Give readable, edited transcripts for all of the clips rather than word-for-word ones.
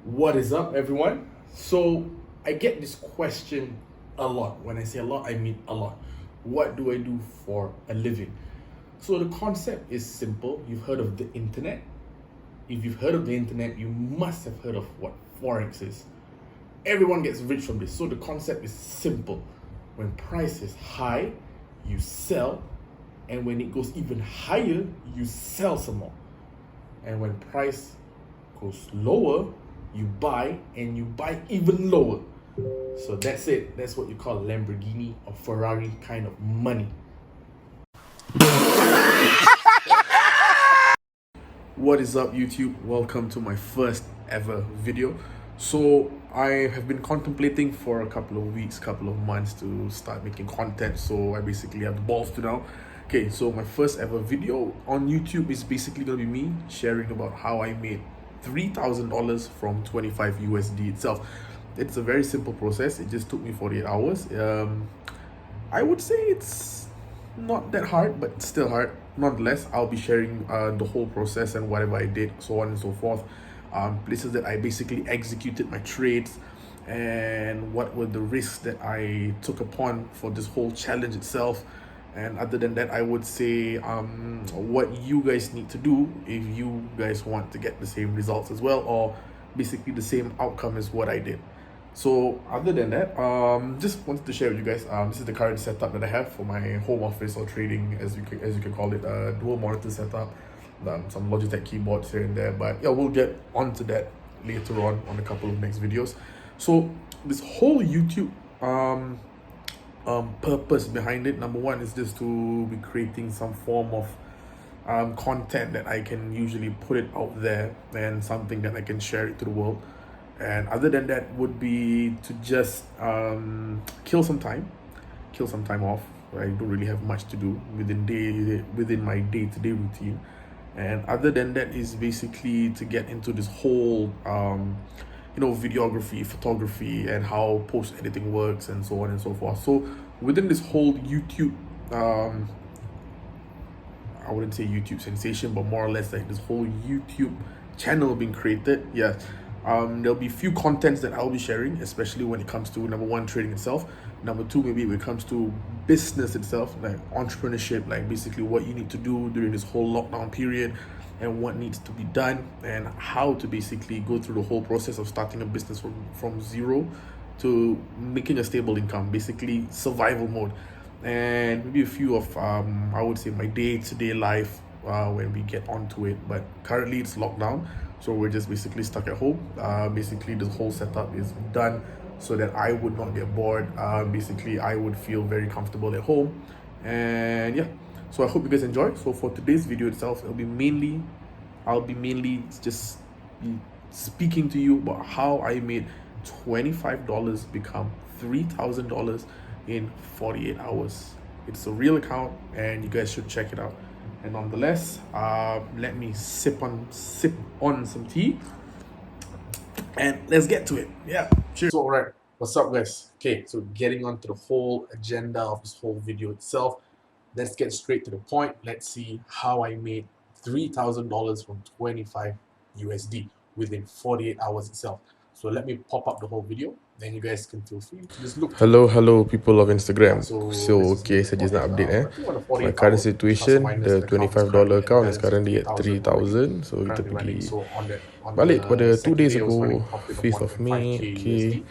What is up, everyone? So, I get this question a lot. When I say a lot, I mean a lot. What do I do for a living? So, the concept is simple. You've heard of the internet. If you've heard of the internet, you must have heard of what Forex is. Everyone gets rich from this. So, the concept is simple. When price is high, you sell, and when it goes even higher, you sell some more. And when price goes lower, you buy, and you buy even lower. So that's it. That's what you call Lamborghini or Ferrari kind of money. What is up, YouTube? Welcome to my first ever video. So I have been contemplating for a couple of weeks, couple of months to start making content. So I basically have the balls to now. Okay, so my first ever video on YouTube is basically gonna be me sharing about how I made $3,000 from 25 USD itself. It's a very simple process. It just took me 48 hours. I would say it's not that hard, but still hard. Nonetheless, I'll be sharing the whole process and whatever I did, so on and so forth. Places that I basically executed my trades, and what were the risks that I took upon for this whole challenge itself. And other than that, I would say what you guys need to do if you guys want to get the same results as well, or basically the same outcome as what I did. So other than that, just wanted to share with you guys, this is the current setup that I have for my home office or trading, as you can call it, dual monitor setup, some Logitech keyboards here and there. But yeah, we'll get onto that later on a couple of next videos. So this whole YouTube purpose behind it, number one, is just to be creating some form of content that I can usually put it out there, and something that I can share it to the world. And other than that would be to just kill some time off. I don't really have much to do within my day-to-day routine. And other than that is basically to get into this whole videography, photography, and how post editing works, and so on and so forth. So within this whole YouTube, I wouldn't say YouTube sensation, but more or less like this whole YouTube channel being created, yeah, there'll be few contents that I'll be sharing, especially when it comes to, number one, trading itself. Number two, maybe when it comes to business itself, like entrepreneurship, like basically what you need to do during this whole lockdown period, and what needs to be done, and how to basically go through the whole process of starting a business from zero to making a stable income, basically survival mode. And maybe a few of I would say my day-to-day life when we get onto it. But currently it's lockdown, so we're just basically stuck at home. Basically this whole setup is done so that I would not get bored. Basically I would feel very comfortable at home. And yeah, so I hope you guys enjoy. So for today's video itself, I'll be mainly just speaking to you about how I made $25 become $3,000 in 48 hours. It's a real account, and you guys should check it out. And nonetheless, let me sip on some tea, and let's get to it. Yeah, cheers. So, all right, what's up, guys? Okay, so getting on to the whole agenda of this whole video itself, let's get straight to the point. Let's see how I made $3,000 from 25 USD within 48 hours itself. So let me pop up the whole video, then you guys can feel free to just look. Hello people of Instagram. So okay, saya just nak update my current situation. The $25 account is currently at 3,000. So kita pergi balik pada 2 days ago, 5th of May. Okay.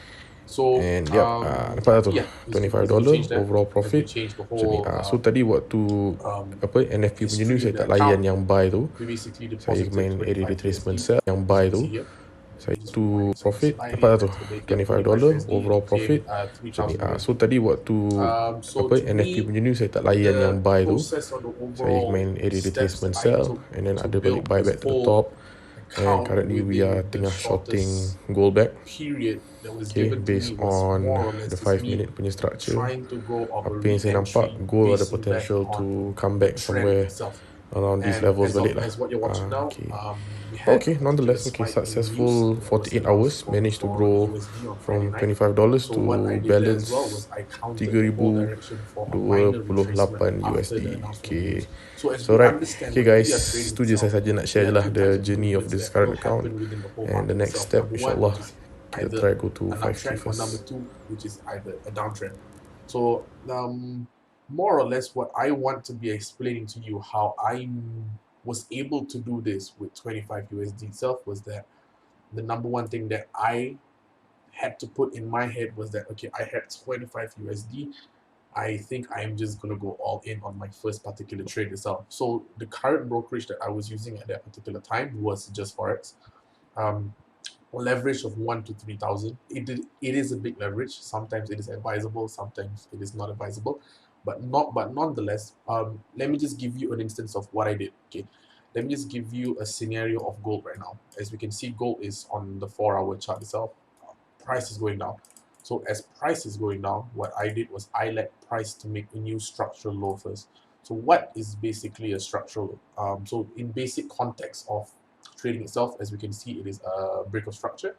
And dapat tu $25 overall profit macam ni. So tadi waktu NFP punya news saya tak layan yang buy tu. Saya main area retracement sell yang buy tu. Saya tu profit dapat tu $25 overall profit macam ni. So tadi waktu NFP punya news saya tak layan yang buy tu. Saya main area retracement sell, and then ada balik buy back to the top. And currently we are tengah shorting gold back, okay, based on the 5-minute punya structure. Apa yang saya nampak, gold ada potential to come back somewhere around these And levels balik lah. as what you're watching now, Okay. we had Okay, a particular nonetheless, okay, spike in successful news that was 48 announced hours, from managed to for grow USD on Friday from night. $25 So what I to did there as well was balance I counted the whole 3000 direction for a minor retracement 28 after the USD. announcement of Okay. news. So as So we right, understand okay when guys, we are trading tu je saya itself, saja nak share there je are lah two the types of journey of movements this that current will account. happen within the whole And the market next itself. step, Number one, which inshallah, is kita either try go to an 5K uptrend, or number first. two, which is either a downtrend. So more or less what I want to be explaining to you how I was able to do this with 25 USD itself was that the number one thing that I had to put in my head was that, okay, I had 25 USD. I think I'm just going to go all in on my first particular trade itself. So the current brokerage that I was using at that particular time was just Forex. Um, Leverage of 1 to 3,000. It is a big leverage. Sometimes it is advisable, sometimes it is not advisable, but nonetheless, let me just give you an instance of what I did. Okay, let me just give you a scenario of gold right now. As we can see, gold is on the 4-hour chart itself. Price is going down. So as price is going down, what I did was I let price to make a new structural low first. So what is basically a structural low? So in basic context of trading itself, as we can see, it is a break of structure,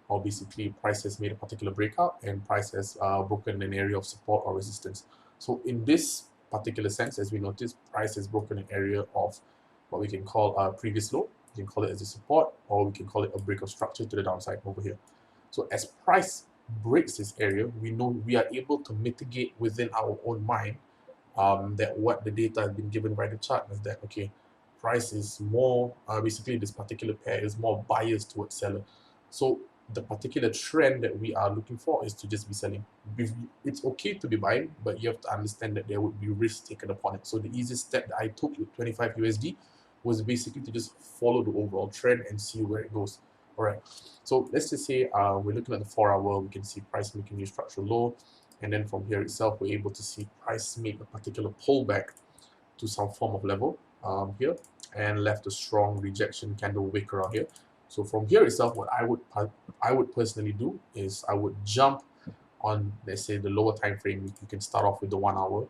or basically price has made a particular breakout and price has broken an area of support or resistance. So in this particular sense, as we notice, price has broken an area of what we can call a previous low. We can call it as a support, or we can call it a break of structure to the downside over here. So as price breaks this area, we know we are able to mitigate within our own mind that what the data has been given by the chart is that, okay, price is more, basically this particular pair is more biased towards seller. So the particular trend that we are looking for is to just be selling. It's okay to be buying, but you have to understand that there would be risk taken upon it. So the easiest step that I took with 25 USD was basically to just follow the overall trend and see where it goes. All right. So let's just say we're looking at the 4-hour, we can see price making new structural low. And then from here itself, we're able to see price make a particular pullback to some form of level here, and left a strong rejection candle wick around here. So from here itself, what I would personally do is I would jump on, let's say, the lower time frame. You can start off with the 1-hour,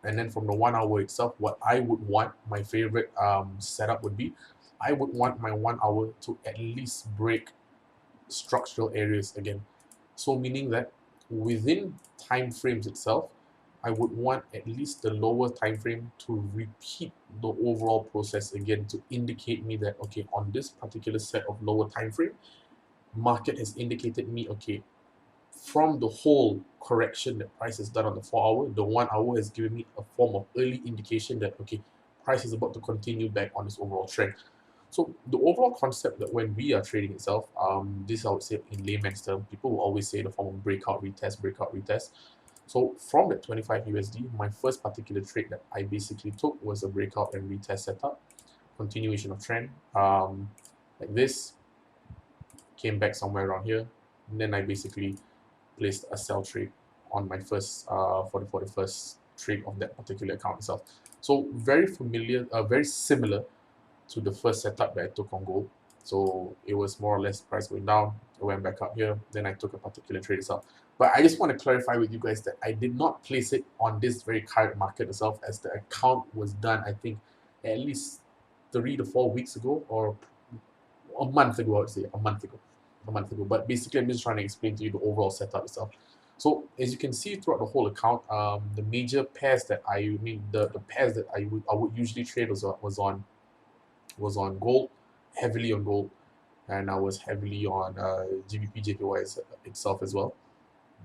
and then from the 1-hour itself, what I would want, my favorite setup would be, I would want my 1-hour to at least break structural areas again. So meaning that within time frames itself, I would want at least the lower time frame to repeat the overall process again to indicate me that, okay, on this particular set of lower time frame, market has indicated me, okay, from the whole correction that price has done on the 4-hour, the 1-hour has given me a form of early indication that, okay, price is about to continue back on this overall trend. So the overall concept that when we are trading itself, this I would say in layman's term, people will always say the form of breakout, retest, breakout, retest. So from the 25 USD, my first particular trade that I basically took was a breakout and retest setup, continuation of trend, like this, came back somewhere around here, and then I basically placed a sell trade on my first for the first trade of that particular account itself. So very familiar, very similar to the first setup that I took on gold. So it was more or less price going down. It went back up here. Then I took a particular trade itself. But I just want to clarify with you guys that I did not place it on this very current market itself, as the account was done, I think, at least 3 to 4 weeks ago, or a month ago, I would say, a month ago. But basically, I'm just trying to explain to you the overall setup itself. So as you can see throughout the whole account, the major pairs that the pairs that I would usually trade was on gold, heavily on gold, and I was heavily on GBP JPY itself as well.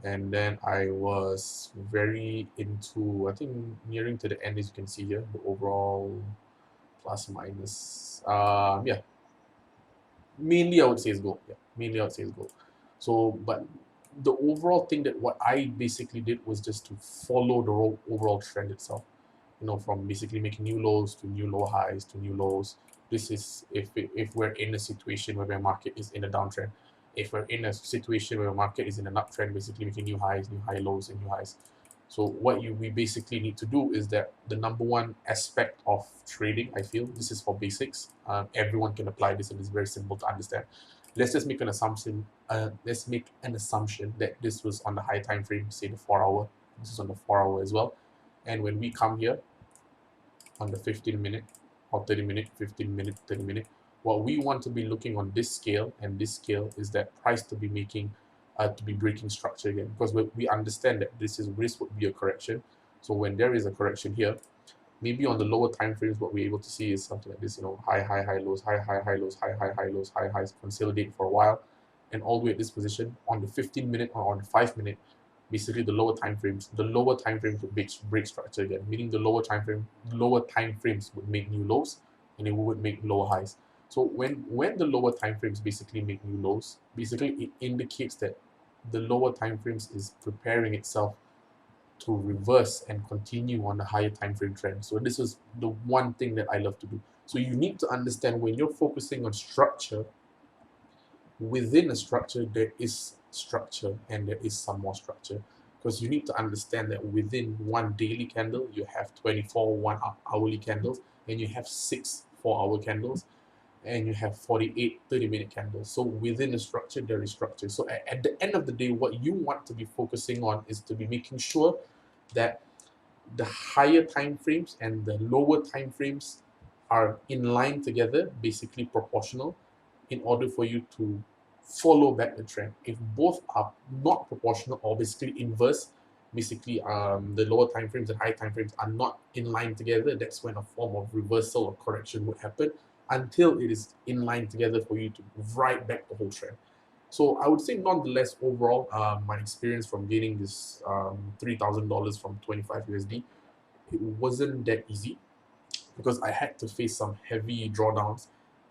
And then I was very into, I think, nearing to the end, as you can see here, the overall plus minus. Yeah, mainly I would say is gold. Yeah, mainly I would say is gold. So, but the overall thing that what I basically did was just to follow the overall trend itself. From basically making new lows to new low highs to new lows. This is if we're in a situation where the market is in a downtrend. If we're in a situation where the market is in an uptrend, basically making new highs, new high lows, and new highs. So what we basically need to do is that the number one aspect of trading, I feel, this is for basics. Everyone can apply this, and it's very simple to understand. Let's just make an assumption. Let's make an assumption that this was on the high time frame, say the 4-hour. This is on the 4-hour as well. And when we come here, on the 15-minute or 30-minute, 15-minute, 30-minute. What we want to be looking on this scale, and this scale is that price to be making, to be breaking structure again, because we understand that this would be a correction. So when there is a correction here, maybe on the lower time frames, what we're able to see is something like this, high, high, high lows, high, high, high lows, high, high, high lows, high, highs, consolidate for a while, and all the way at this position on the 15-minute or on the 5-minute. Basically, the lower time frames would break structure again, meaning the lower time frames would make new lows, and it would make lower highs. So when the lower time frames basically make new lows, basically it indicates that the lower time frames is preparing itself to reverse and continue on the higher time frame trend. So this is the one thing that I love to do. So you need to understand, when you're focusing on structure, within a structure there is structure and there is some more structure, because you need to understand that within one daily candle you have 24 1-hourly candles, and you have 6 4-hour candles, and you have 48 30-minute candles. So within the structure there is structure. So at the end of the day, what you want to be focusing on is to be making sure that the higher time frames and the lower time frames are in line together, basically proportional, in order for you to follow back the trend. If both are not proportional or basically inverse, basically the lower time frames and high time frames are not in line together, that's when a form of reversal or correction would happen, until it is in line together for you to ride back the whole trend. So I would say, nonetheless, overall, my experience from gaining this $3,000 from 25 USD, it wasn't that easy, because I had to face some heavy drawdowns.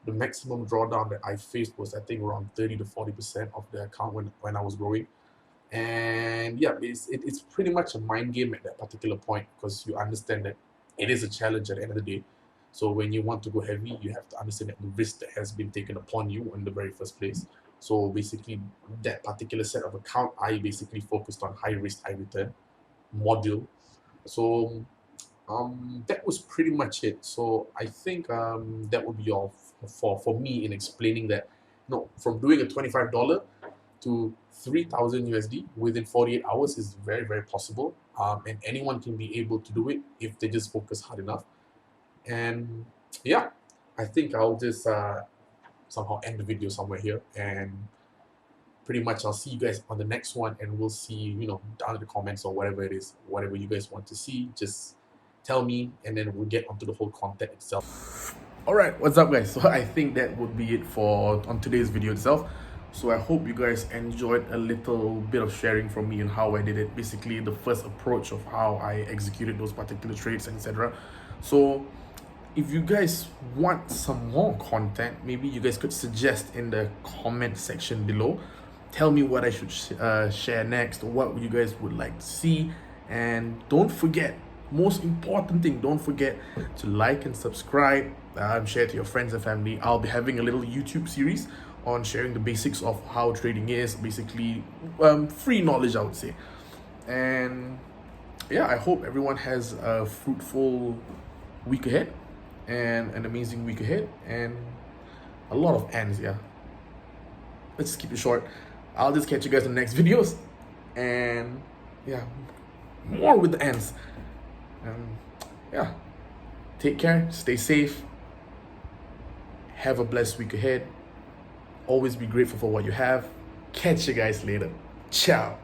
The maximum drawdown that I faced was, I think, around 30 to 40% of the account when I was growing. And yeah, it's pretty much a mind game at that particular point, because you understand that it is a challenge at the end of the day. So when you want to go heavy, you have to understand that the risk that has been taken upon you in the very first place. So basically, that particular set of account, I basically focused on high risk, high return module. So that was pretty much it. So I think that would be all for me in explaining that, from doing a $25 to 3,000 USD within 48 hours is very, very possible. And anyone can be able to do it if they just focus hard enough. And yeah, I think I'll just somehow end the video somewhere here, and pretty much I'll see you guys on the next one, and we'll see, down in the comments or whatever it is, whatever you guys want to see, just tell me, and then we'll get onto the whole content itself. All right, what's up, guys? So I think that would be it on today's video itself. So I hope you guys enjoyed a little bit of sharing from me and how I did it, basically the first approach of how I executed those particular trades, etc. So if you guys want some more content, maybe you guys could suggest in the comment section below. Tell me what I should share next, or what you guys would like to see. And don't forget, most important thing, don't forget to like and subscribe, share to your friends and family. I'll be having a little YouTube series on sharing the basics of how trading is, basically free knowledge, I would say. And yeah, I hope everyone has a fruitful week ahead, and an amazing week ahead, and a lot of ends. Yeah, let's just keep it short. I'll just catch you guys in the next videos, and yeah, more with the ends. Yeah, take care, stay safe, have a blessed week ahead, always be grateful for what you have. Catch you guys later. Ciao.